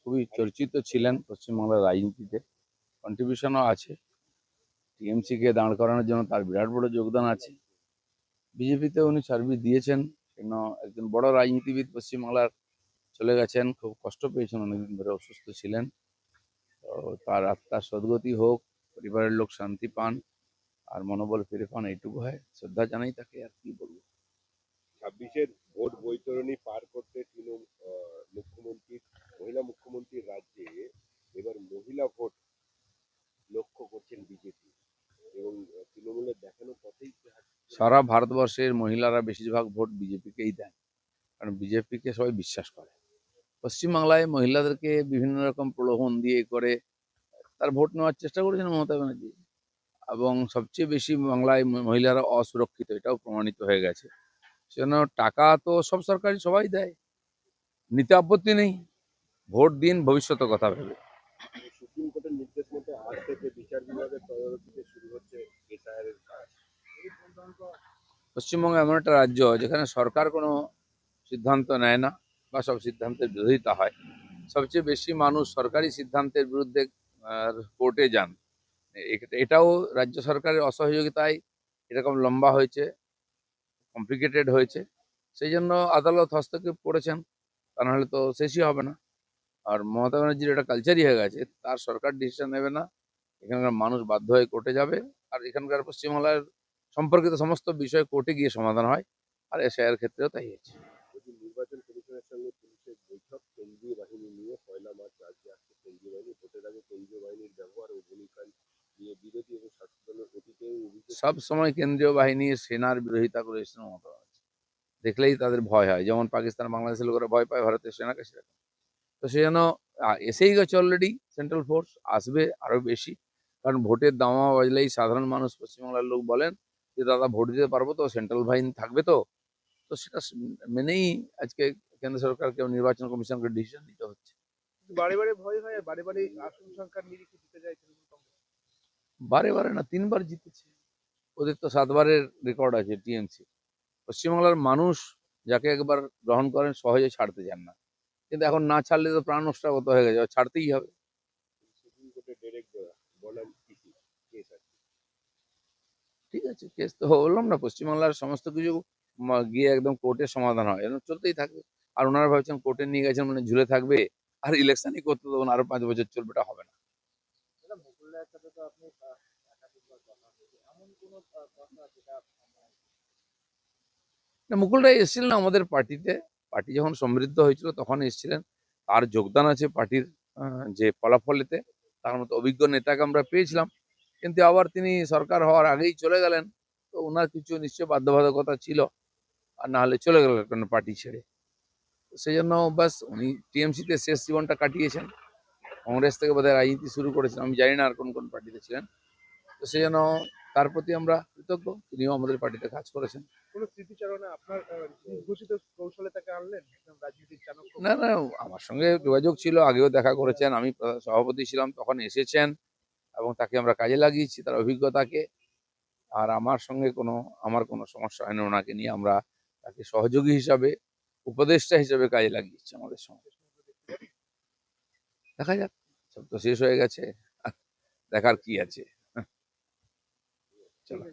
খুবই চর্চিত ছিলেন পশ্চিমবাংলার রাজনীতিতে, কন্ট্রিবিউশনও আছে। টিএমসিকে দাঁড় করানোর জন্য তার বিরাট বড় যোগদান আছে। বিজেপিতে উনি সার্ভিস দিয়েছেন, কেন একজন বড় রাজনীতিবিদ পশ্চিমবাংলার চলে গেছেন, খুব কষ্ট পেয়েছেন, অনেকদিন ধরে অসুস্থ ছিলেন। তো তার আত্মার সদ্গতি হোক, পরিবারের লোক শান্তি পান আর মনোবল ফিরে পান, এইটুকু হয়। শ্রদ্ধা জানাই তাকে, আর কি বলবো। 26-এর ভোট বৈতরণী পার করতে মহিলা মুখ্যমন্ত্রীর রাজ্যে এবার মহিলা ভোট লক্ষ্য করছেন বিজেপি এবং তৃণমূলের দেখানো পথেই সারা ভারতবর্ষের মহিলারা বেশিরভাগ ভোট বিজেপিকেই দেন, কারণ বিজেপিকে সবাই বিশ্বাস করে। পশ্চিমবাংলায় মহিলাদেরকে বিভিন্ন রকম প্রলোভন দিয়ে করে তার ভোট নেওয়ার চেষ্টা করেছেন মমতা ব্যানার্জি, এবং সবচেয়ে বেশি বাংলায় মহিলারা অসুরক্ষিত, এটাও প্রমাণিত হয়ে গেছে। সেজন্য টাকা তো সব সরকারি সবাই দেয়, নিতে আপত্তি নেই, ভোট দিন ভবিষ্যতের কথা ভেবে। সুপ্রিম কোর্টের নির্দেশ মতো আজ থেকে বিচার বিভাগের তদারকিতে শুরু হচ্ছে এসআইআর কাজ। পশ্চিমবঙ্গ এমন একটা রাজ্য যেখানে সরকার কোনো সিদ্ধান্ত নেয় না বা সব সিদ্ধান্তের বিরোধিতা হয়। সবচেয়ে বেশি মানুষ সরকারি সিদ্ধান্তের বিরুদ্ধে কোর্টে যান। এটাও রাজ্য সরকারের অসহযোগিতায় এরকম লম্বা হয়েছে, কমপ্লিকেটেড হয়েছে। সেই জন্য আদালত হস্তক্ষেপ করেছেন, তা নাহলে তো শেষই হবে না। আর মমতা ব্যানার্জির এটা কালচারই হয়ে গেছে, তার সরকার ডিসিশন নেবে না, এখানকার মানুষ বাধ্য হয়ে কোর্টে যাবে। আর এখানকার পশ্চিমবাংলার সম্পর্কিত সমস্ত বিষয় কোর্টে গিয়ে সমাধান হয়, আর এসআইআর ক্ষেত্রেও তাই হয়েছে। নির্বাচন কমিশনের সঙ্গে পুলিশের বৈঠক, কেন্দ্রীয় বাহিনী নিয়ে 1 মার্চ রাজ্যে আসছে কেন্দ্রীয় বাহিনী। ভোটের আগে কেন্দ্রীয় বাহিনীর ব্যবহার ও ভূমিকা নিয়ে বিরোধী এবং শাসক দলের অতীতেও অভিযোগ। সব সময় কেন্দ্রীয় বাহিনী সেনার বিরোধিতা করে এসেছেন মমতা ব্যানার্জি, দেখলেই তাদের ভয় হয়। যেমন পাকিস্তান বাংলাদেশের লোকেরা ভয় পায় ভারতের সেনাকে, সেরকম। তো সে যেন এসেই গেছে অলরেডি, সেন্ট্রাল ফোর্স আসবে আরো বেশি, কারণ ভোটের দামা বাজলেই সাধারণ মানুষ পশ্চিমবাংলার লোক বলেন যে দাদা ভোট দিতে পারবো তো, সেন্ট্রাল বাহিনী থাকবে তো। তো সেটা মেনেই আজকে কেন্দ্র সরকারকে নির্বাচন কমিশনকে ডিসিশন নিতে হচ্ছে। বারে বারে ভয় হয়, বারে বারে আসন সংখ্যার নিরিখে দিতে যায় তৃণমূল কংগ্রেস। বারে বারে না, 3বার জিতেছে, ওদের তো 7বারের রেকর্ড আছে টিএমসি। পশ্চিমবাংলার মানুষ যাকে একবার গ্রহণ করেন সহজে ছাড়তে চান না, কিন্তু এখন না ছাড়লে তো প্রাণ নষ্টাগত হয়ে গেছে, ছাড়তেই হবে। সুপ্রিম কোর্টে ডিরেক্ট বলেন পিসি কেস আছে। ঠিক আছে, কেস তো বললাম না, পশ্চিমবাংলার সমস্ত কিছু গিয়ে একদম কোর্টের সমাধান হয়, এরকম চলতেই থাকবে। আর ওনারা ভাবছেন কোর্টে নিয়ে গেছেন মানে ঝুলে থাকবে আর ইলেকশনই করতে দেবো না, আরো 5 বছর চলবে, এটা হবে না। মুকুল রায়ের সাথে তো আপনি একাধিকবার কথা বলেছেন, এমন কোনো কথা যেটা না, মুকুল রায় এসেছিলেন আমাদের পার্টিতে, পার্টি যখন সমৃদ্ধ হয়েছিল তখন এসেছিলেন। তার যোগদান আছে পার্টির যে ফলাফলেতে, তার মতো অভিজ্ঞ নেতাকে আমরা পেয়েছিলাম, কিন্তু আবার তিনি সরকার হওয়ার আগেই চলে গেলেন। তো ওনার কিছু নিশ্চয় বাধ্যবাধকতা ছিল, আর না হলে চলে গেলেন কোনো পার্টি ছেড়ে। সেই জন্য বাস উনি টিএমসিতে শেষ জীবনটা কাটিয়েছেন, কংগ্রেস থেকে বোধহয় রাজনীতি শুরু করেছেন, আমি জানি না আর কোন কোন পার্টিতে ছিলেন। তো সেই জন্য তার প্রতি আমরা কৃতজ্ঞ, তিনিও আমাদের পার্টিতে কাজ করেছেন। কোনো স্মৃতিচারণা আপনার ঘোষিত কৌশলে তাকে আনলেন একদম রাজনীতির চাণক্য? না না, আমার সঙ্গে যোগাযোগ ছিল, আগেও দেখা করেছেন, আমি সভাপতি ছিলাম তখন এসেছেন, এবং তাকে আমরা কাজে লাগিয়েছি তার অভিজ্ঞতাকে। আর আমার কোনো সমস্যা হয় না ওনাকে নিয়ে, আমরা তাকে সহযোগী হিসাবে, উপদেষ্টা হিসেবে কাজে লাগিয়েছি আমাদের সঙ্গে। দেখা যাক, সব তো শেষ হয়ে গেছে, দেখার কি আছে। চলো।